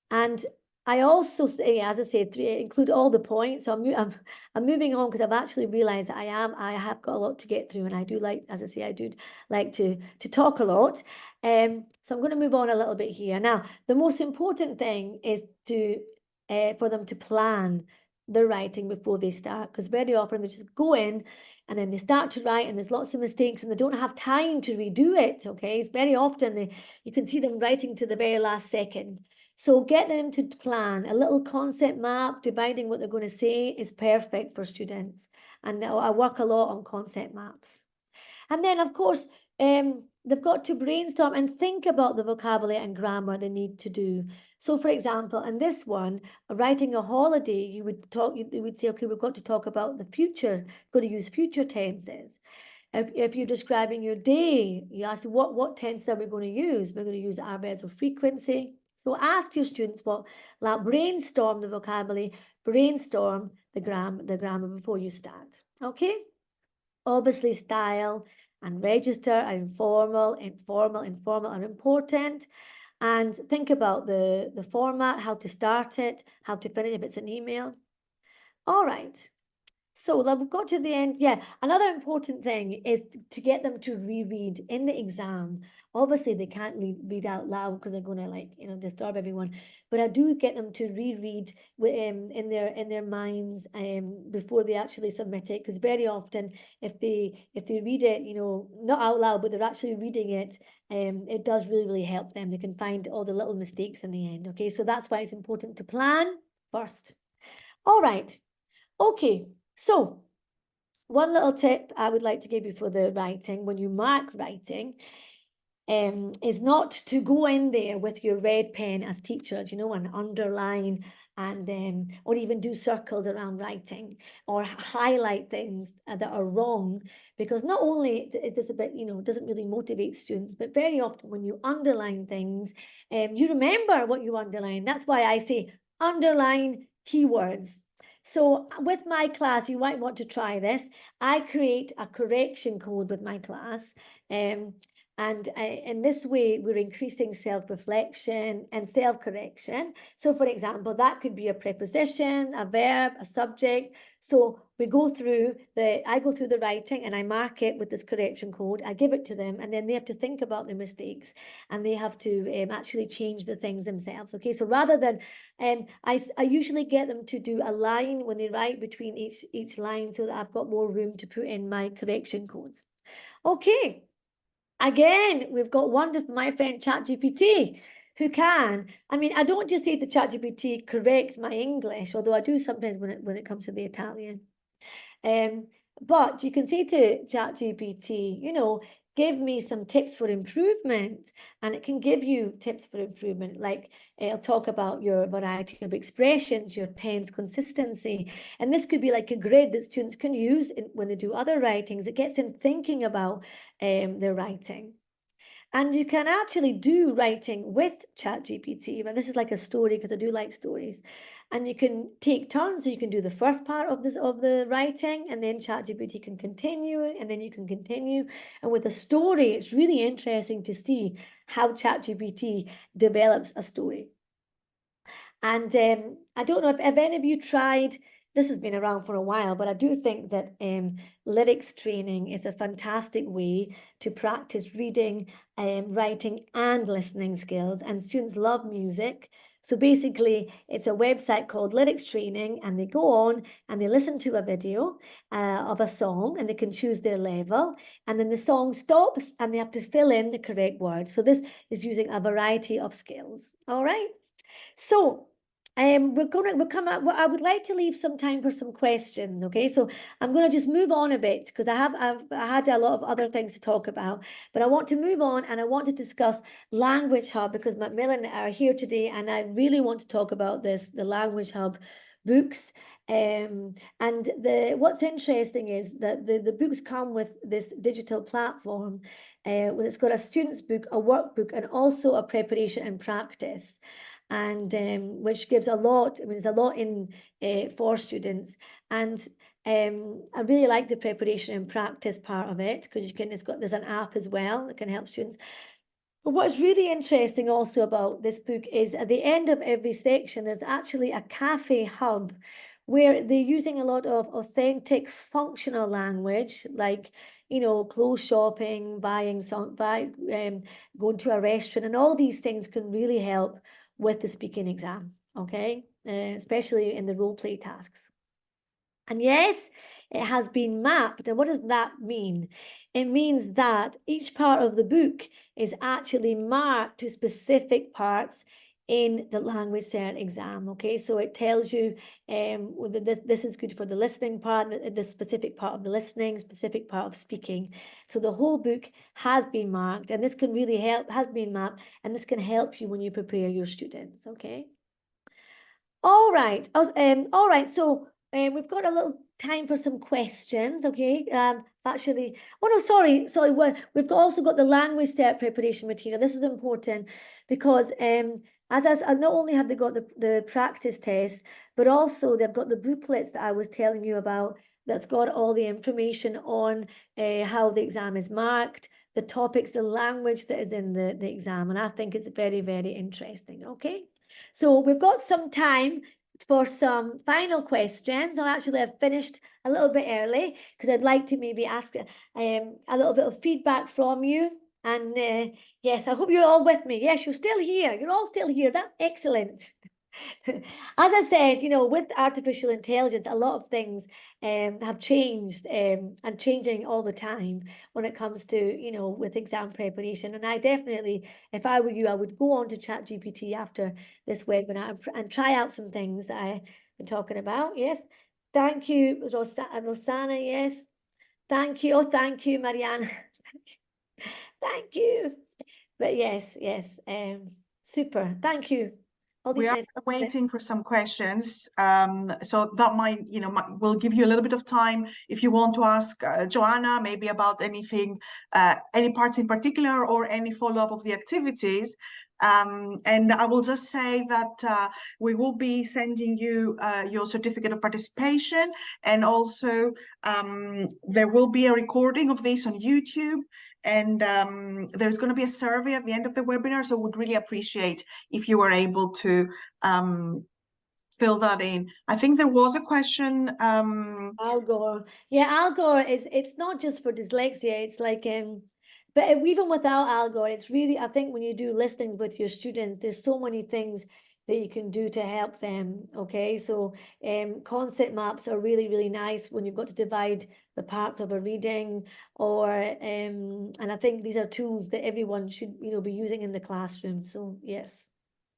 B: And I also say, as I said, include all the points. So I'm moving on because I've actually realized that I have got a lot to get through, and I do like, as I say, I do like to talk a lot. So I'm going to move on a little bit here. Now, the most important thing is for them to plan the writing before they start, because very often they just go in and then they start to write and there's lots of mistakes and they don't have time to redo it. Okay, it's very often you can see them writing to the very last second. So get them to plan. A little concept map, dividing what they're going to say is perfect for students. And I work a lot on concept maps. And then, of course, they've got to brainstorm and think about the vocabulary and grammar they need to do. So, for example, in this one, writing a holiday, you would say, okay, we've got to talk about the future, got to use future tenses. If you're describing your day, you ask what tense are we going to use? We're going to use adverbs of frequency. So ask your students brainstorm the vocabulary, brainstorm the grammar before you start. Okay? Obviously, style and register are informal are important. And think about the format, how to start it, how to finish if it's an email. All right. So we've got to the end. Yeah, another important thing is to get them to reread in the exam. Obviously, they can't read out loud because they're going to disturb everyone. But I do get them to reread in their minds before they actually submit it. Because very often, if they read it, not out loud, but they're actually reading it, it does really help them. They can find all the little mistakes in the end. Okay, so that's why it's important to plan first. All right. Okay. So one little tip I would like to give you for the writing, when you mark writing, is not to go in there with your red pen as teachers, and underline and or even do circles around writing or highlight things that are wrong, because not only is this a bit, doesn't really motivate students, but very often when you underline things, you remember what you underline. That's why I say underline keywords. So with my class, you might want to try this. I create a correction code with my class. And in this way, we're increasing self-reflection and self-correction. So for example, that could be a preposition, a verb, a subject. So I go through the writing and I mark it with this correction code. I give it to them, and then they have to think about their mistakes and they have to actually change the things themselves. Okay, so rather than, I usually get them to do a line when they write between each line so that I've got more room to put in my correction codes. Okay. Again, we've got wonderful, my friend ChatGPT, who can. I mean, I don't just say to ChatGPT, correct my English, although I do sometimes when it comes to the Italian. But you can say to ChatGPT, give me some tips for improvement, and it can give you tips for improvement, like it'll talk about your variety of expressions, your tense consistency, and this could be like a grid that students can use when they do other writings. It gets them thinking about their writing. And you can actually do writing with ChatGPT, but this is like a story, because I do like stories. And you can take turns, so you can do the first part of the writing, and then ChatGPT can continue, and then you can continue. And with a story, it's really interesting to see how ChatGPT develops a story. And I don't know if any of you tried. This has been around for a while, but I do think that lyrics training is a fantastic way to practice reading, writing, and listening skills. And students love music. So basically, it's a website called Lyrics Training, and they go on and they listen to a video of a song, and they can choose their level. And then the song stops, and they have to fill in the correct words. So this is using a variety of skills. All right. So we'll come out. I would like to leave some time for some questions. Okay, so I'm going to just move on a bit, because I had a lot of other things to talk about, but I want to move on, and I want to discuss Language Hub, because Macmillan are here today, and I really want to talk about the Language Hub books. And what's interesting is that the books come with this digital platform. It's got a student's book, a workbook, and also a preparation and practice. And which gives a lot. I mean, there's a lot in for students, and I really like the preparation and practice part of it, because there's an app as well that can help students. But what's really interesting also about this book is at the end of every section, there's actually a cafe hub where they're using a lot of authentic functional language, like clothes shopping, going to a restaurant, and all these things can really help with the speaking exam, okay? Especially in the role play tasks. And yes, it has been mapped. And what does that mean? It means that each part of the book is actually marked to specific parts in the LanguageCert exam. Okay, so it tells you whether this is good for the listening part, the specific part of the listening, specific part of speaking. So the whole book has been marked, and this can really help, has been marked, and this can help you when you prepare your students. Okay. All right. All right. So we've got a little time for some questions. Okay. Actually, oh no, sorry. We've also got the LanguageCert preparation material. This is important because as not only have they got the practice test, but also they've got the booklets that I was telling you about. That's got all the information on how the exam is marked, the topics, the language that is in the exam, and I think it's very, very interesting. Okay. So we've got some time for some final questions. Actually, I've finished a little bit early because I'd like to maybe ask a little bit of feedback from you. And yes, I hope you're all with me. Yes, you're still here. You're all still here. That's excellent. As I said, you know, with artificial intelligence, a lot of things have changed and changing all the time when it comes to, you know, with exam preparation. And I definitely, if I were you, I would go on to ChatGPT after this webinar and try out some things that I've been talking about. Yes. Thank you, Rosanna. Yes. Thank you. Oh, thank you, Marianne. Thank you. But yes, super. Thank you.
A: We are waiting for some questions, so that might, you know, will give you a little bit of time if you want to ask Joanna maybe about anything, any parts in particular, or any follow-up of the activities. And I will just say that we will be sending you your certificate of participation, and also there will be a recording of this on YouTube. And there's going to be a survey at the end of the webinar, so would really appreciate if you were able to fill that in. I think there was a question.
B: Algor. Yeah, Algor it's not just for dyslexia. It's like but even without Algor, it's really, I think when you do listening with your students, there's so many things that you can do to help them. Okay, so concept maps are really, really nice when you've got to divide the parts of a reading, or and I think these are tools that everyone should, you know, be using in the classroom. So yes,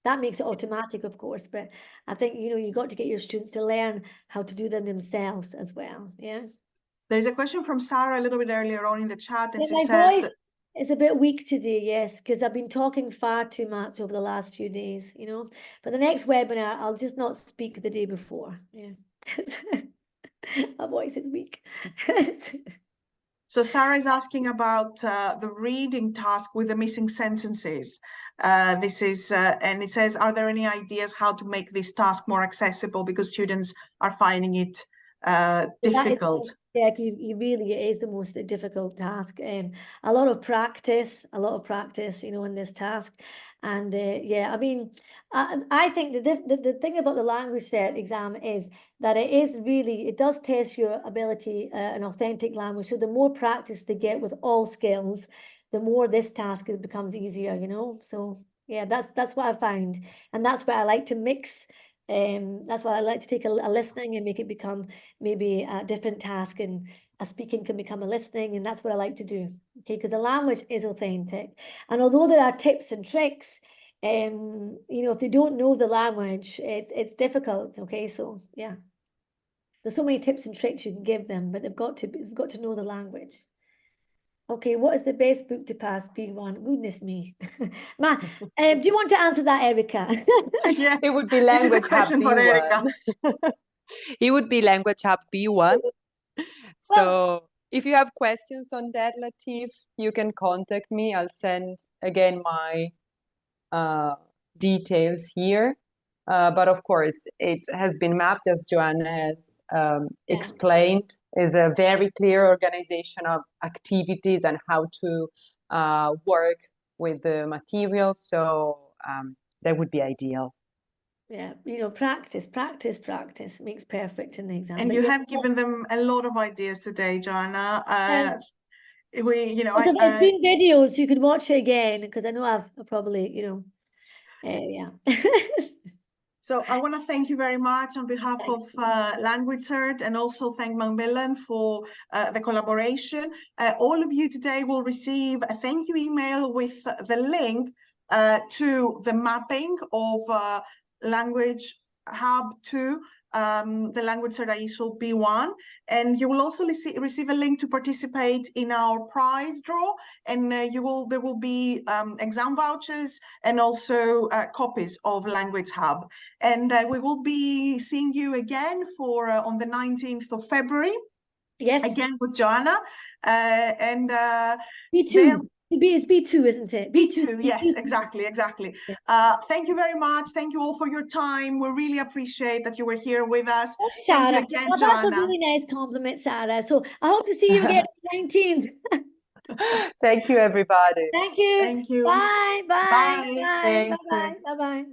B: that makes it automatic, of course, but I think, you know, you got to get your students to learn how to do them themselves as well. Yeah.
A: There's a question from Sarah a little bit earlier on in the chat, and
B: Yeah,
A: she
B: my
A: says
B: voice
A: that
B: is a bit weak today, yes, because I've been talking far too much over the last few days, you know. But the next webinar, I'll just not speak the day before. Yeah. My voice is weak.
A: So Sarah is asking about the reading task with the missing sentences. This is, and it says, are there any ideas how to make this task more accessible, because students are finding it difficult?
B: Yeah, you really, it is the most difficult task. A lot of practice, you know, in this task. And yeah, I mean, I think the thing about the LanguageCert exam is that it is really, it does test your ability in authentic language. So the more practice they get with all skills, the more this task becomes easier, you know. So yeah, that's what I find. And that's why I like to mix. That's why I like to take a listening and make it become maybe a different task, and a speaking can become a listening, and that's what I like to do. Okay, because the language is authentic, and although there are tips and tricks, you know, if they don't know the language, it's difficult. Okay, so yeah, there's so many tips and tricks you can give them, but they've got to know the language. Okay, what is the best book to pass B1? Goodness me. Ma, do you want to answer that, Erica?
A: Yes,
C: It would be
A: this is a
C: Language Hub
A: question for Erica.
C: B1. It would be Language Hub B1. So if you have questions on that, Latif, you can contact me. I'll send again my details here. But of course, it has been mapped, as Joanna has explained, is a very clear organization of activities and how to work with the material. So that would be ideal.
B: Yeah, you know, practice makes perfect in the exam.
A: And
B: but
A: you
B: yeah,
A: have given them a lot of ideas today, Joanna. You know,
B: it's been videos, so you could watch it again, because I know I've probably, you know, yeah.
A: So I want to thank you very much on behalf of LanguageCert, and also thank Macmillan for the collaboration. All of you today will receive a thank you email with the link to the mapping of Language Hub to the LanguageCert ESOL B1, and you will also receive a link to participate in our prize draw, and there will be exam vouchers and also copies of Language Hub, and we will be seeing you again for on the 19th of February.
B: Yes.
A: Again with Joanna, and
B: B2. It's B2, isn't it?
A: B2, yes, exactly. Thank you very much. Thank you all for your time. We really appreciate that you were here with us.
B: Thanks,
A: Thank you
B: Sarah.
A: again,
B: Well,
A: Joanna.
B: that's a really nice compliment, Sarah. So I hope to see you again on the 19th.
C: Thank you, everybody.
B: Thank you.
A: Thank you.
B: Bye. Bye.
A: Bye.
B: Bye.
C: Thank
B: Bye.
C: you.
B: Bye. Bye.